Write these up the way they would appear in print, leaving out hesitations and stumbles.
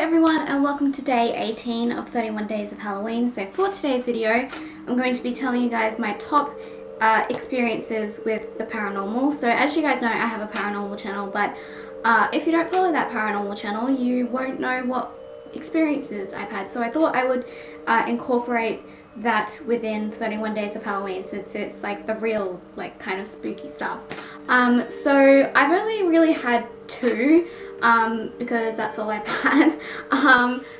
everyone, and welcome to day 18 of 31 Days of Halloween. So for today's video, I'm going to be telling you guys my top experiences with the paranormal. So as you guys know, I have a paranormal channel, but if you don't follow that paranormal channel, you won't know what experiences I've had. So I thought I would incorporate that within 31 Days of Halloween, since it's like the real, like, kind of spooky stuff. So I've only really had two, because that's all I've had.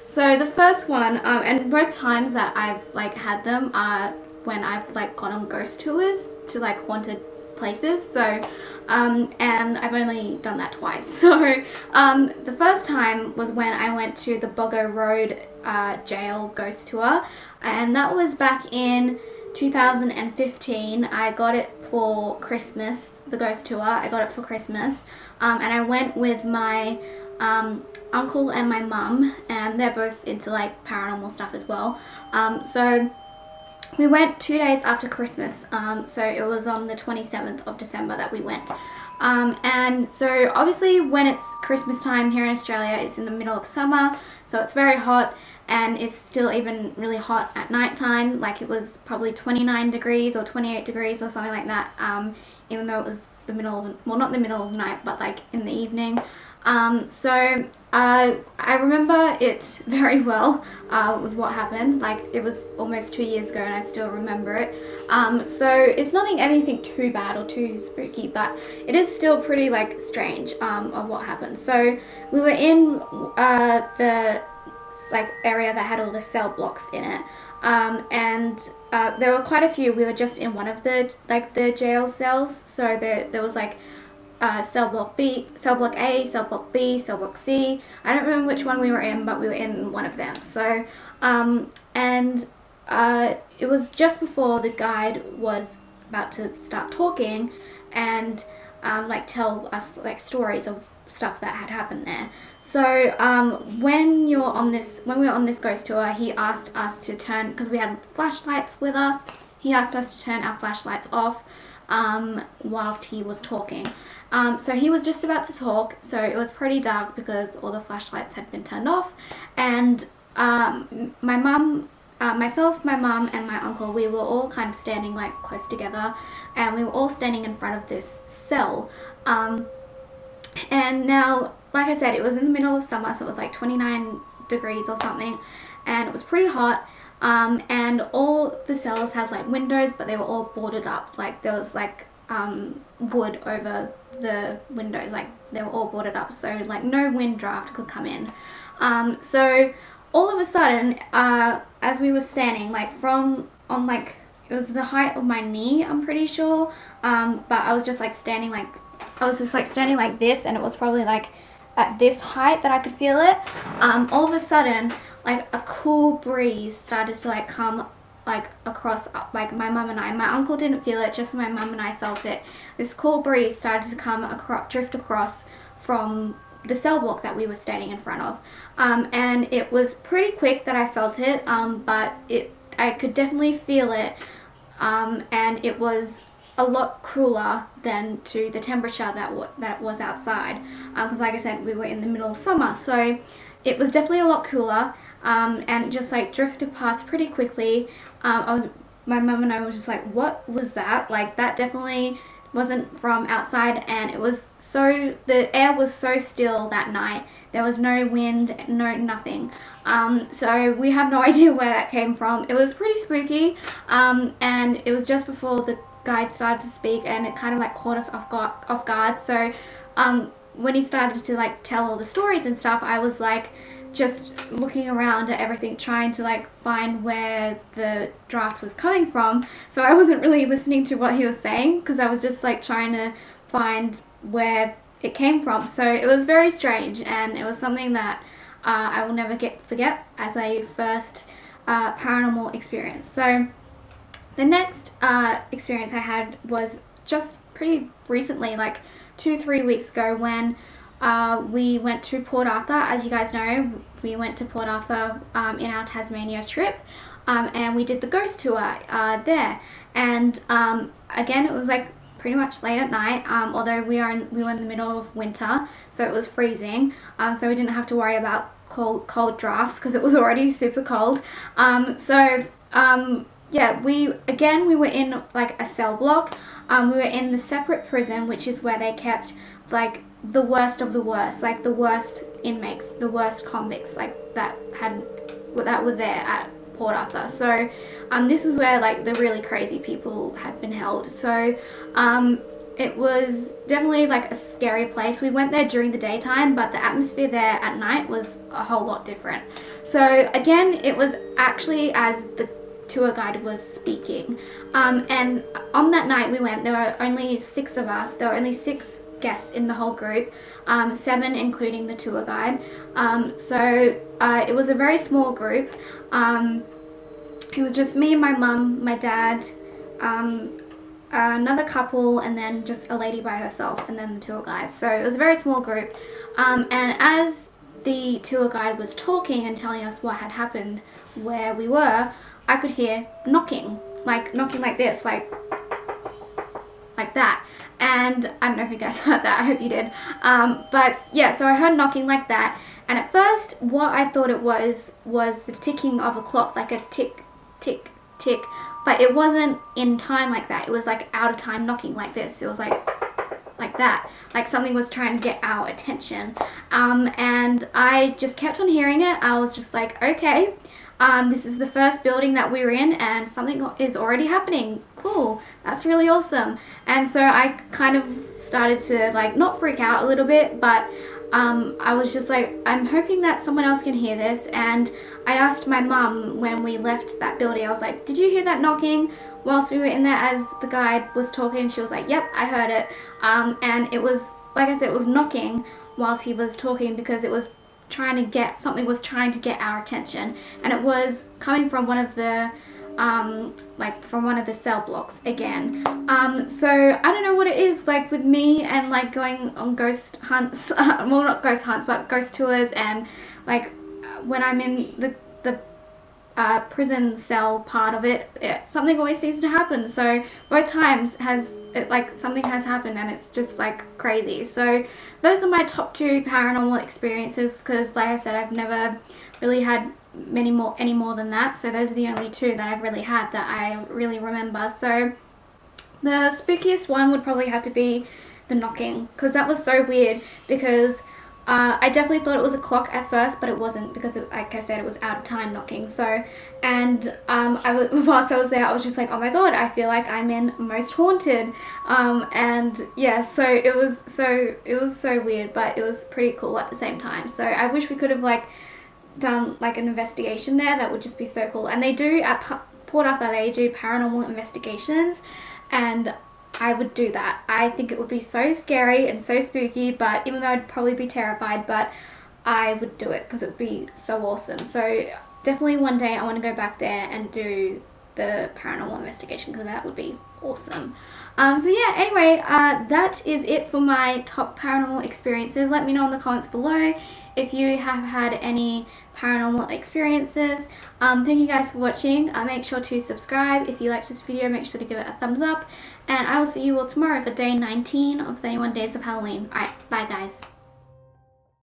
So the first one, and both times that I've like had them are when I've like gone on ghost tours to like haunted places. So and I've only done that twice. So the first time was when I went to the Boggo Road jail ghost tour, and that was back in 2015. I got it for Christmas, the ghost tour. I got it for Christmas, and I went with my uncle and my mum, and they're both into like paranormal stuff as well. So we went 2 days after Christmas, so it was on the 27th of December that we went. And so obviously when it's Christmas time here in Australia, it's in the middle of summer, so it's very hot, and it's still even really hot at night time. Like, it was probably 29 degrees or 28 degrees or something like that, even though it was the middle of, well, not the middle of the night, but like in the evening. So I remember it very well with what happened. Like, it was almost 2 years ago and I still remember it. So it's anything too bad or too spooky, but it is still pretty like strange of what happened. So we were in the like area that had all the cell blocks in it, and there were quite a few. We were just in one of the the jail cells, so there was like cell block B, cell block A, cell block B, cell block C. I don't remember which one we were in, but we were in one of them. So and it was just before the guide was about to start talking and like tell us like stories of stuff that had happened there. So when we were on this ghost tour, he asked us to turn, because we had flashlights with us, he asked us to turn our flashlights off whilst he was talking. So he was just about to talk, so it was pretty dark because all the flashlights had been turned off, and my mum, myself, my mum and my uncle, we were all kind of standing like close together, and we were all standing in front of this cell. And now, like I said, it was in the middle of summer, so it was like 29 degrees or something, and it was pretty hot. And all the cells had like windows, but they were all boarded up. Like, there was like wood over the windows, like they were all boarded up, so like no wind draft could come in. So all of a sudden, as we were standing, like it was the height of my knee, I'm pretty sure, but I was just like standing like this, and it was probably like at this height that I could feel it. All of a sudden, like a cool breeze started to like come like across, like my mum and I. My uncle didn't feel it, just my mum and I felt it. This cool breeze started to come across, drift across from the cell block that we were standing in front of, and it was pretty quick that I felt it, but I could definitely feel it, and it was a lot cooler than to the temperature that was outside, because like I said, we were in the middle of summer, so it was definitely a lot cooler, and just like drifted past pretty quickly. My mum and I was just like, what was that? Like, that definitely wasn't from outside, and the air was so still that night. There was no wind, no nothing. So we have no idea where that came from. It was pretty spooky, and it was just before the guide started to speak, and it kind of like caught us off guard. So when he started to like tell all the stories and stuff, I was like just looking around at everything, trying to like find where the draft was coming from. So I wasn't really listening to what he was saying, because I was just like trying to find where it came from. So it was very strange, and it was something that I will never forget as a first paranormal experience. So the next experience I had was just pretty recently, like 2-3 weeks ago, when we went to Port Arthur. As you guys know, we went to Port Arthur in our Tasmania trip, and we did the ghost tour there. And again, it was like pretty much late at night, although we were in the middle of winter, so it was freezing, so we didn't have to worry about cold drafts because it was already super cold. Yeah, we were in like a cell block. We were in the separate prison, which is where they kept like the worst of the worst, like the worst inmates, the worst convicts, like that were there at Port Arthur. So this is where like the really crazy people had been held. So it was definitely like a scary place. We went there during the daytime, but the atmosphere there at night was a whole lot different. So again, it was actually as the tour guide was speaking, and on that night we went, there were only 6 of us. There were only 6 guests in the whole group, 7 including the tour guide. It was a very small group. It was just me and my mum, my dad, another couple, and then just a lady by herself, and then the tour guide. So it was a very small group, and as the tour guide was talking and telling us what had happened where we were, I could hear knocking like this, like that. And I don't know if you guys heard that, I hope you did. But yeah, so I heard knocking like that, and at first what I thought it was the ticking of a clock, like a tick, tick, tick, but it wasn't in time like that. It was like out of time knocking like this. It was like that, like something was trying to get our attention. And I just kept on hearing it. I was just like, okay, this is the first building that we're in and something is already happening. Cool, that's really awesome. And so I kind of started to like not freak out a little bit, but I was just like, I'm hoping that someone else can hear this. And I asked my mum when we left that building, I was like, did you hear that knocking whilst we were in there as the guide was talking? And she was like, yep, I heard it. And it was, like I said, it was knocking whilst he was talking because it was something was trying to get our attention, and it was coming from one of the from one of the cell blocks again. So I don't know what it is like with me and like going on ghost hunts, well, not ghost hunts, but ghost tours, and like when I'm in the prison cell part of it, something always seems to happen. So both times something has happened, and it's just like crazy. So those are my top 2 paranormal experiences, because like I said, I've never really had any more than that. So those are the only 2 that I've really had that I really remember. So the spookiest one would probably have to be the knocking, because that was so weird, because I definitely thought it was a clock at first, but it wasn't, because like I said, it was out of time knocking. So, and whilst I was there, I was just like, oh my god, I feel like I'm in Most Haunted. And yeah, so it was so weird, but it was pretty cool at the same time. So I wish we could have like done like an investigation there. That would just be so cool. And they do at Port Arthur, they do paranormal investigations, and I would do that. I think it would be so scary and so spooky, but even though I'd probably be terrified, but I would do it because it would be so awesome. So definitely one day I want to go back there and do the paranormal investigation, because that would be awesome. So yeah, anyway, that is it for my top paranormal experiences. Let me know in the comments below if you have had any paranormal experiences. Thank you guys for watching. Make sure to subscribe. If you liked this video, make sure to give it a thumbs up. And I will see you all tomorrow for day 19 of 31 Days of Halloween. Alright, bye guys.